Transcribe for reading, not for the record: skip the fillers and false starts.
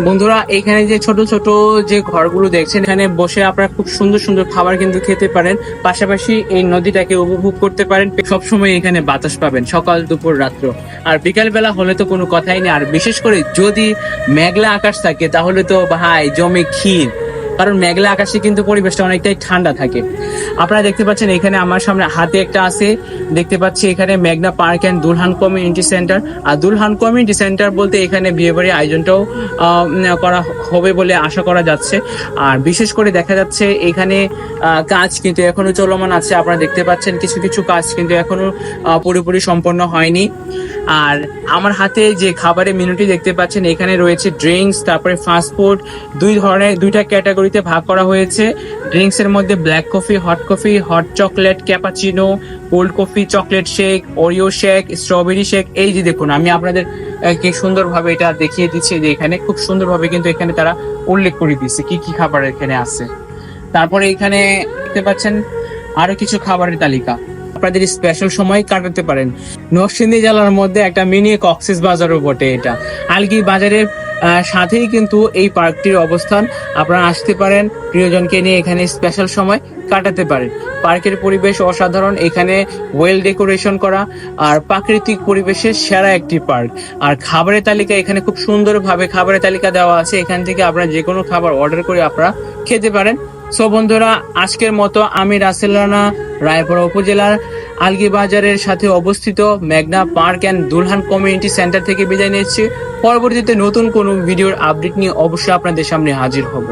বন্ধুরা, এখানে যে ছোট ছোট যে ঘরগুলো দেখছেন, এখানে বসে আপনারা খুব সুন্দর সুন্দর খাবার কিন্তু খেতে পারেন, পাশাপাশি এই নদীটাকে উপভোগ করতে পারেন। সবসময় এখানে বাতাস পাবেন, সকাল দুপুর রাত্র। আর বিকাল বেলা হলে তো কোনো কথাই নেই, আর বিশেষ করে যদি মেঘলা আকাশ থাকে তাহলে তো ভাই জমে ক্ষীর। কারণ মেঘলা আকাশে কিন্তু পরিবেশটা অনেকটাই ঠান্ডা থাকে। আপনারা দেখতে পাচ্ছেন এখানে আমার সামনে হাতে একটা আছে, দেখতে পাচ্ছি এখানে মেঘনা park and Dulhan community centre. আর দুলহান কমিউনিটি সেন্টার বলতে এখানে বিয়ে বাড়ির আয়োজনটাও করা হবে বলে আশা করা যাচ্ছে। আর বিশেষ করে দেখা যাচ্ছে এখানে কাজ কিন্তু এখনো চলমান আছে। আপনারা দেখতে পাচ্ছেন কিছু কিছু কাজ কিন্তু এখনো পুরোপুরি সম্পন্ন হয়নি। আর আমার হাতে যে খাবারের মেনুটি দেখতে পাচ্ছেন, এখানে রয়েছে ড্রিঙ্কস, তারপরে ফাস্টফুড। দুইটা ক্যাটাগরিতে ভাগ করা হয়েছে। ড্রিঙ্কস এর মধ্যে black coffee, hot coffee, hot chocolate, cappuccino, cold coffee, chocolate shake, Oreo shake, strawberry shake. এই যে দেখুন, আমি আপনাদের কি সুন্দরভাবে এটা দেখিয়ে দিচ্ছি যে এখানে খুব সুন্দরভাবে কিন্তু এখানে তারা উল্লেখ করে দিচ্ছে কি কি খাবার এখানে আছে। তারপরে এখানে দেখতে পাচ্ছেন আরো কিছু খাবারের তালিকা। আপনাদের স্পেশাল সময় কাটাতে পারেন। নরসিংদী জেলার মধ্যে একটা মিনি কক্সেস বাজারও বটে এটা। আলগি বাজারের সাথেই কিন্তু এই পার্কটির অবস্থান। আপনারা আসতে পারেন, প্রিয়জনকে নিয়ে এখানে স্পেশাল সময় কাটাতে পারেন। পার্কের পরিবেশ অসাধারণ, এখানে ওয়েল ডেকোরেশন করা আর প্রাকৃতিক পরিবেশের সেরা একটি পার্ক। আর খাবারের তালিকা এখানে খুব সুন্দরভাবে খাবারের তালিকা দেওয়া আছে। এখান থেকে আপনারা যে কোনো খাবার অর্ডার করে আপনারা খেতে পারেন। সো বন্ধুরা, আজকের মতো আমি রাসেল রানা রায়পুরা উপজেলার আলগি বাজারের সাথে অবস্থিত মেঘনা park and Dulhan community centre থেকে বিদায় নিচ্ছি। পরবর্তীতে নতুন কোনো ভিডিওর আপডেট নিয়ে অবশ্যই আপনাদের সামনে হাজির হব।